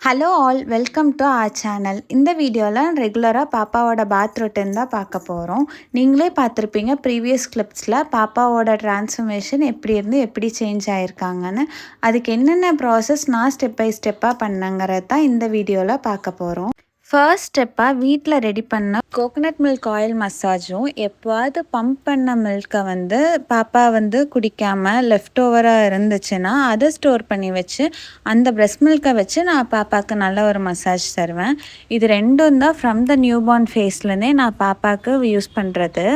Hello all, welcome to R channel. இந்த வீடியோவில் ரெகுலராக பாப்பாவோட பாத் ரொட்டீன் தான் பார்க்க போகிறோம். நீங்களே பார்த்துருப்பீங்க ப்ரீவியஸ் கிளிப்ஸில் பாப்பாவோட ட்ரான்ஸ்ஃபர்மேஷன் எப்படி இருந்து எப்படி சேஞ்ச் ஆகிருக்காங்கன்னு. அதுக்கு என்னென்ன ப்ராசஸ் நான் ஸ்டெப் பை ஸ்டெப்பாக பண்ணங்கிறது தான் இந்த வீடியோவில் பார்க்க போகிறோம். ஃபர்ஸ்ட் ஸ்டெப்பாக வீட்டில் ரெடி பண்ண கோகோனட் மில்க் ஆயில் மசாஜும், எப்போவாது பம்ப் பண்ண மில்கை பாப்பா குடிக்காமல் லெஃப்ட் ஓவராக இருந்துச்சுன்னா அதை ஸ்டோர் பண்ணி வச்சு அந்த பிரஸ்ட் மில்கை வச்சு நான் பாப்பாவுக்கு நல்ல ஒரு மசாஜ் தருவேன். இது ரெண்டும் தான் ஃப்ரம் த நியூபார்ன் ஃபேஸ்லேருந்தே நான் பாப்பாவுக்கு யூஸ் பண்ணுறது.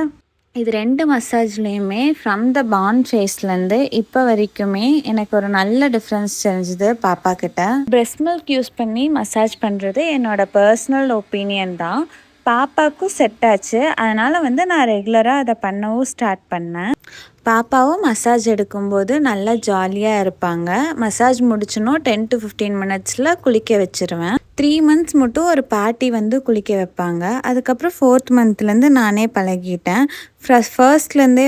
இது 2 மசாஜ்லேயுமே ஃப்ரம் த பார்ன் ஃபேஸ்லேருந்து இப்போ வரைக்குமே எனக்கு ஒரு நல்ல டிஃப்ரென்ஸ் தெரிஞ்சுது பாப்பா கிட்ட. பிரஸ்ட் மில்க் யூஸ் பண்ணி மசாஜ் பண்ணுறது என்னோட பர்சனல் ஒப்பீனியன் தான். பாப்பாவுக்கும் செட் ஆச்சு. அதனால் நான் ரெகுலராக அதை பண்ணவும் ஸ்டார்ட் பண்ணேன். பாப்பாவும் மசாஜ் எடுக்கும்போது நல்லா ஜாலியாக இருப்பாங்க. மசாஜ் முடிச்சுனோ 10 to 15 மினிட்ஸில் குளிக்க வச்சுருவேன். 3 months மட்டும் ஒரு பாட்டி குளிக்க வைப்பாங்க. அதுக்கப்புறம் 4th monthலேருந்து நானே பழகிட்டேன். ஃபர்ஸ்ட்லேருந்தே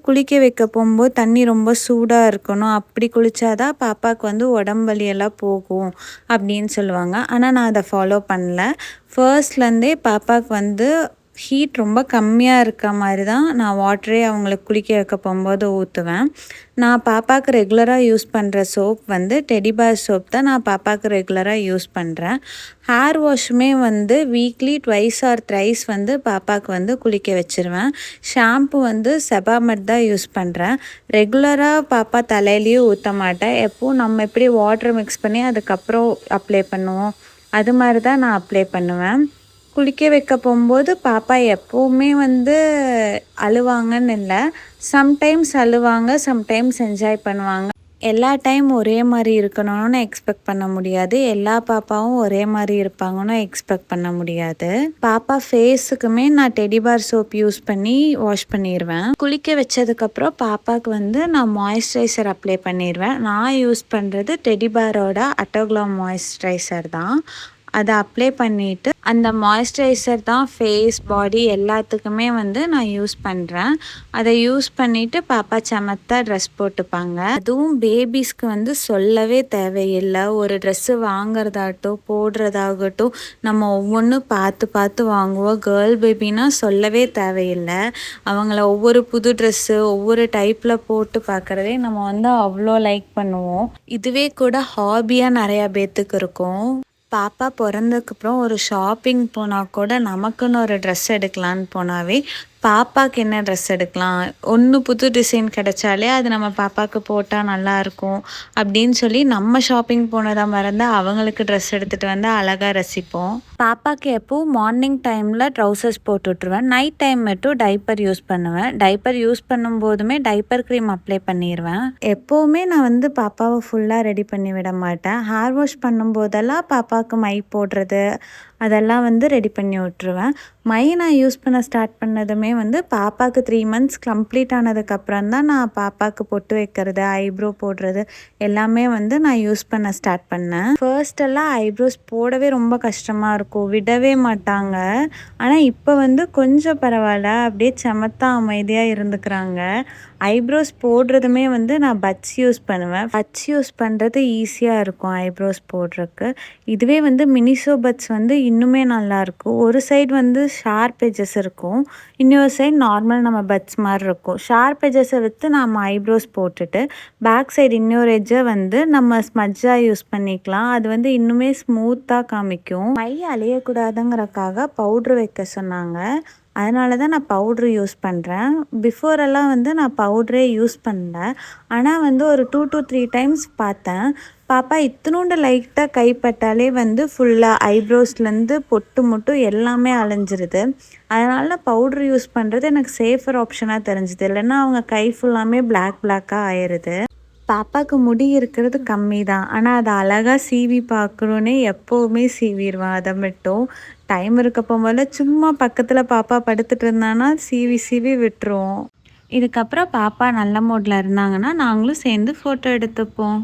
குளிக்க வைக்க போகும்போது தண்ணி ரொம்ப சூடாக இருக்கணும், அப்படி குளித்தாதான் பாப்பாவுக்கு உடம்பு வலியெல்லாம் போகும் அப்படின்னு சொல்லுவாங்க. ஆனால் நான் அதை ஃபாலோ பண்ணல. ஃபர்ஸ்ட்லேருந்தே பாப்பாவுக்கு ஹீட் ரொம்ப கம்மியாக இருக்க மாதிரி தான் நான் வாட்டரே அவங்களுக்கு குளிக்க வைக்க போகும்போது ஊற்றுவேன். நான் பாப்பாவுக்கு ரெகுலராக யூஸ் பண்ணுற சோப் டெடி பேர் சோப் தான் நான் பாப்பாவுக்கு ரெகுலராக யூஸ் பண்ணுறேன். ஹேர் வாஷுமே வீக்லி 2 or 3 பாப்பாவுக்கு குளிக்க வச்சுருவேன். ஷாம்பு செபாமெட் தான் யூஸ் பண்ணுறேன். ரெகுலராக பாப்பா தலையிலையும் ஊற்ற மாட்டேன். எப்போவும் நம்ம எப்படி வாட்டர் மிக்ஸ் பண்ணி அதுக்கப்புறம் அப்ளை பண்ணுவோம், அது மாதிரி தான் நான் அப்ளை பண்ணுவேன். குளிக்க வைக்க போகும்போது பாப்பா எப்போவுமே அழுவாங்கன்னு இல்லை, சம்டைம்ஸ் அழுவாங்க, சம்டைம்ஸ் என்ஜாய் பண்ணுவாங்க. எல்லா டைம் ஒரே மாதிரி இருக்கணும்னு எக்ஸ்பெக்ட் பண்ண முடியாது, எல்லா பாப்பாவும் ஒரே மாதிரி இருப்பாங்கன்னு எக்ஸ்பெக்ட் பண்ண முடியாது. பாப்பா ஃபேஸுக்குமே நான் டெடி பார் சோப் யூஸ் பண்ணி வாஷ் பண்ணிடுவேன். குளிக்க வச்சதுக்கப்புறம் பாப்பாவுக்கு நான் மாய்ஸ்சரைசர் அப்ளை பண்ணிடுவேன். நான் யூஸ் பண்ணுறது டெடி பாரோட அட்டோக்ளோ மாய்ஸ்சரைசர் தான். அதை அப்ளை பண்ணிவிட்டு அந்த மாய்ஸ்சரைசர் தான் ஃபேஸ் பாடி எல்லாத்துக்குமே நான் யூஸ் பண்ணுறேன். அதை யூஸ் பண்ணிவிட்டு பாப்பா சமத்தாக ட்ரெஸ் போட்டுப்பாங்க. அதுவும் பேபிஸ்க்கு சொல்லவே தேவையில்லை. ஒரு ட்ரெஸ்ஸு வாங்குறதாகட்டும் போடுறதாகட்டும் நம்ம ஒவ்வொன்றும் பார்த்து பார்த்து வாங்குவோம். கேர்ள் பேபினா சொல்லவே தேவையில்லை. அவங்கள ஒவ்வொரு புது ட்ரெஸ்ஸு ஒவ்வொரு டைப்பில் போட்டு பார்க்குறதே நம்ம அவ்வளோ லைக் பண்ணுவோம். இதுவே கூட ஹாபியாக நிறையா பேர்த்துக்கு இருக்கும். பாப்பா பிறந்ததுக்கப்புறம் ஒரு ஷாப்பிங் போனால் கூட நமக்குன்னு ஒரு ட்ரெஸ் எடுக்கலான்னு போனாவே பாப்பாவுக்கு என்ன ட்ரெஸ் எடுக்கலாம், ஒன்று புது டிசைன் கிடைச்சாலே அது நம்ம பாப்பாவுக்கு போட்டால் நல்லாயிருக்கும் அப்படின்னு சொல்லி நம்ம ஷாப்பிங் போனதை மறந்து அவங்களுக்கு ட்ரெஸ் எடுத்துகிட்டு அழகாக ரசிப்போம். பாப்பாவுக்கு எப்போவும் மார்னிங் டைமில் ட்ரௌசர்ஸ் போட்டு விட்ருவேன். நைட் டைம் மட்டும் டைப்பர் யூஸ் பண்ணுவேன். டைப்பர் யூஸ் பண்ணும்போதுமே டைப்பர் க்ரீம் அப்ளை பண்ணிடுவேன். எப்போவுமே நான் பாப்பாவை ஃபுல்லாக ரெடி பண்ணி விட மாட்டேன். ஹேர் வாஷ் பண்ணும்போதெல்லாம் பாப்பாவுக்கு மை போடுறது அதெல்லாம் ரெடி பண்ணி விட்ருவேன். மை நான் யூஸ் பண்ண ஸ்டார்ட் பண்ணதுமே பாப்பாவுக்கு 3 months கம்ப்ளீட் ஆனதுக்கப்புறம் தான் நான் பாப்பாவுக்கு பொட்டு வைக்கிறது, ஐப்ரோ போடுறது எல்லாமே நான் யூஸ் பண்ண ஸ்டார்ட் பண்ணேன். ஃபர்ஸ்டெல்லாம் ஐப்ரோஸ் போடவே ரொம்ப கஷ்டமாக இருக்கும், விடவே மாட்டாங்க. ஆனால் இப்போ கொஞ்சம் பரவாயில்ல, அப்படியே சமத்தா அமைதியாக இருந்துக்கிறாங்க. ஐப்ரோஸ் போடுறதுமே நான் பட்ஸ் யூஸ் பண்ணுவேன். பட்ஸ் யூஸ் பண்ணுறது ஈஸியாக இருக்கும் ஐப்ரோஸ் போடுறதுக்கு. இதுவே மினிசோ பட்ஸ் இன்னுமே நல்லாயிருக்கும். ஒரு சைடு ஷார்ப் எட்ஜஸ் இருக்கும், இன்னொரு சைடு நார்மல் நம்ம பட்ஸ் மாதிரி இருக்கும். ஷார்ப் எட்ஜஸை விற்று நம்ம ஐப்ரோஸ் போட்டுட்டு பேக் சைடு இன்னொரு எட்ஜை நம்ம ஸ்மட்ஜாக யூஸ் பண்ணிக்கலாம். அது இன்னுமே ஸ்மூத்தாக காமிக்கும். மை அழியக்கூடாதுங்கிறக்காக பவுட்ரு வைக்க சொன்னாங்க. அதனால தான் நான் பவுட்ரு யூஸ் பண்ணுறேன். பிஃபோரெல்லாம் நான் பவுட்ரே யூஸ் பண்ணல. ஆனால் ஒரு 2 to 3 times பார்த்தேன். பாப்பா இத்தினோண்டு லைட்டாக கைப்பட்டாலே ஃபுல்லாக ஐப்ரோஸ்லேருந்து பொட்டு மட்டும் எல்லாமே அலைஞ்சிருது. அதனால பவுட்ரு யூஸ் பண்ணுறது எனக்கு சேஃபர் ஆப்ஷனாக தெரிஞ்சுது. இல்லைன்னா அவங்க கை ஃபுல்லாமே பிளாக்காக ஆயிடுது. பாப்பாவுக்கு முடி இருக்கிறது கம்மி தான், ஆனால் அதை அழகாக சீவி பார்க்கணுன்னே எப்போவுமே சீவிடுவேன். அதை மட்டும் டைம் இருக்க போகும்போது சும்மா பக்கத்தில் பாப்பா படுத்துட்டு இருந்தானா சீவி விட்டுருவோம். இதுக்கப்புறம் பாப்பா நல்ல மூடில் இருந்தாங்கன்னா நாங்களும் சேர்ந்து ஃபோட்டோ எடுத்துப்போம்.